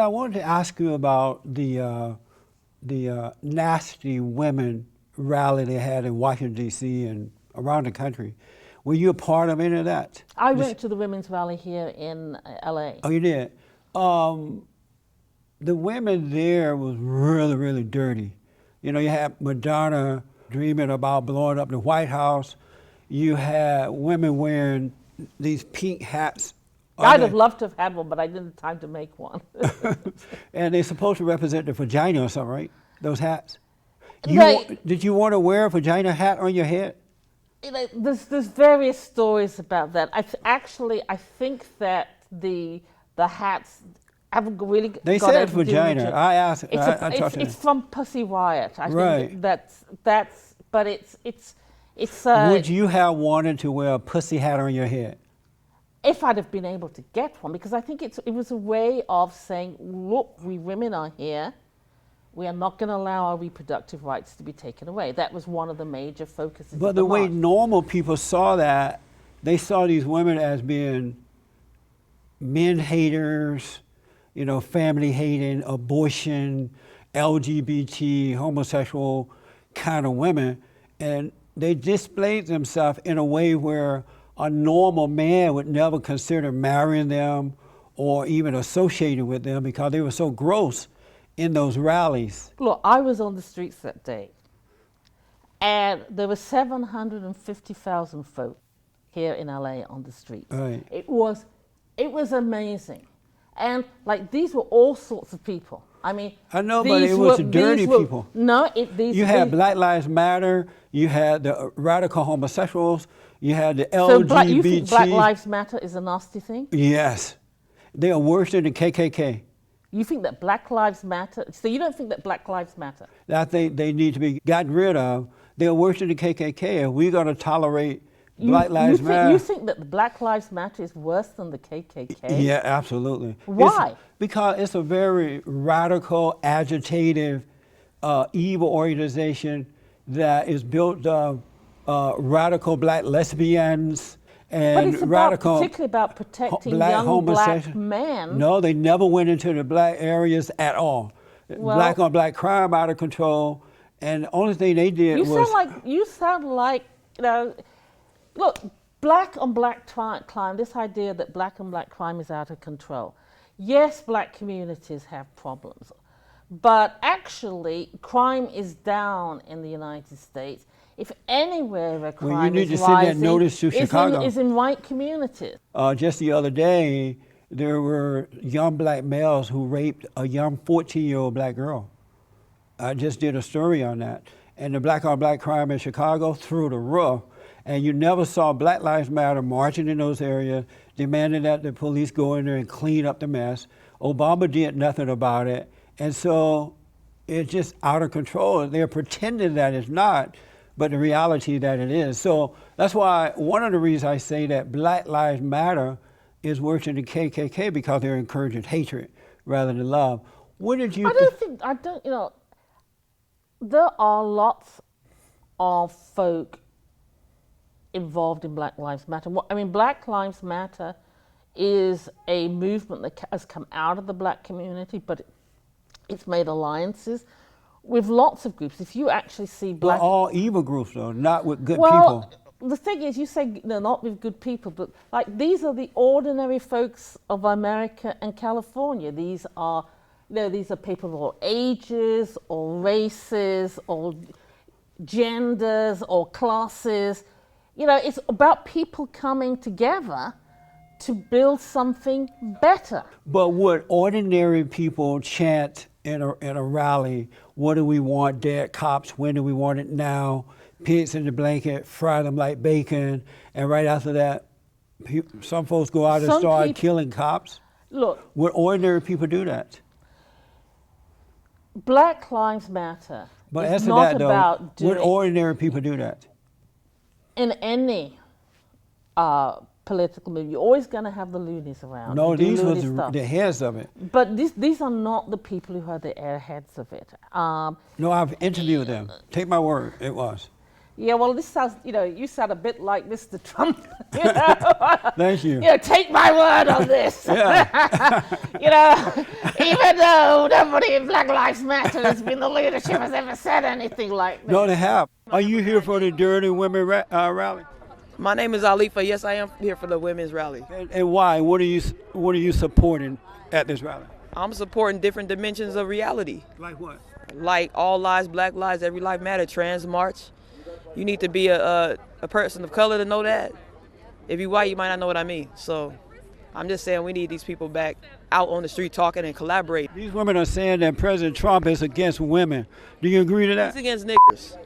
I wanted to ask you about the nasty women rally they had in Washington, D.C. and around the country. Were you a part of any of that? I went to the women's rally here in L.A. Oh, you did? The women there was really, really dirty. You know, you had Madonna dreaming about blowing up the White House. You had women wearing these pink hats. I'd have loved to have had one, but I didn't have time to make one. And they're supposed to represent the vagina or something, right? Those hats. Did you want to wear a vagina hat on your head? You know, there's various stories about that. I think that the hats haven't really got They said vagina. I asked. It's from Pussy Riot. I right. think that's. But it's. Would you have wanted to wear a pussy hat on your head? If I'd have been able to get one, because I think it was a way of saying, look, we women are here. We are not going to allow our reproductive rights to be taken away. That was one of the major focuses. But the way normal people saw that, they saw these women as being men haters, you know, family hating, abortion, LGBT, homosexual kind of women. And they displayed themselves in a way where a normal man would never consider marrying them or even associating with them because they were so gross in those rallies. Look, I was on the streets that day, and there were 750,000 folk here in LA on the streets. Right. It was amazing. And like these were all sorts of people. I mean, I know, but it was dirty people. No, you had Black Lives Matter, you had the radical homosexuals, you had the LGBT. You think Black Lives Matter is a nasty thing? Yes. They are worse than the KKK. You think that Black Lives Matter? So you don't think that Black Lives Matter? I think they need to be gotten rid of. They are worse than the KKK. If we're going to tolerate Black Lives Matter. You think that the Black Lives Matter is worse than the KKK? Yeah, absolutely. Why? Because it's a very radical, agitative, evil organization that is built of radical black lesbians and but it's radical, particularly about protecting black young black men. No, they never went into the black areas at all. Well, black on black crime out of control, and the only thing they did was. You sound like you know. Look, black on black crime. This idea that black on black crime is out of control. Yes, black communities have problems, but actually, crime is down in the United States. If anywhere where crime is rising, is in white communities. Just the other day, there were young black males who raped a young 14-year-old black girl. I just did a story on that. And the black on black crime in Chicago through the roof. And you never saw Black Lives Matter marching in those areas, demanding that the police go in there and clean up the mess. Obama did nothing about it. And so it's just out of control. They're pretending that it's not, but the reality that it is. So that's why one of the reasons I say that Black Lives Matter is worse than the KKK, because they're encouraging hatred rather than love. What did you there are lots of folk involved in Black Lives Matter. I mean, Black Lives Matter is a movement that has come out of the black community, but it's made alliances with lots of groups. If you actually see black... Well, all evil groups, though, not with good people. The thing is, you say they're not with good people, but like these are the ordinary folks of America and California. These are people of all ages, or races, or genders, or classes. You know, it's about people coming together to build something better. But would ordinary people chant in a rally, what do we want, dead cops, when do we want it now, pigs in the blanket, fry them like bacon, and right after that, some folks go out and start killing cops? Look. Would ordinary people do that? Black Lives Matter is not about would ordinary people do that? In any political movement, you're always going to have the loonies around. No, these were the heads of it. But these are not the people who are the heads of it. No, I've interviewed them. Take my word, it was. Yeah, well, this sounds, you sound a bit like Mr. Trump. You know? Thank you. Take my word on this. Yeah. Even though nobody in Black Lives Matter has been the leadership has ever said anything like this. No, they have. Are you here for the Dirty Women rally? My name is Alifa. Yes, I am here for the women's rally. And why? What are you supporting at this rally? I'm supporting different dimensions of reality. Like what? Like all lives, Black lives, every life matter, Trans March. You need to be a person of color to know that. If you're white, you might not know what I mean. So I'm just saying we need these people back out on the street talking and collaborating. These women are saying that President Trump is against women. Do you agree to that? He's against niggers.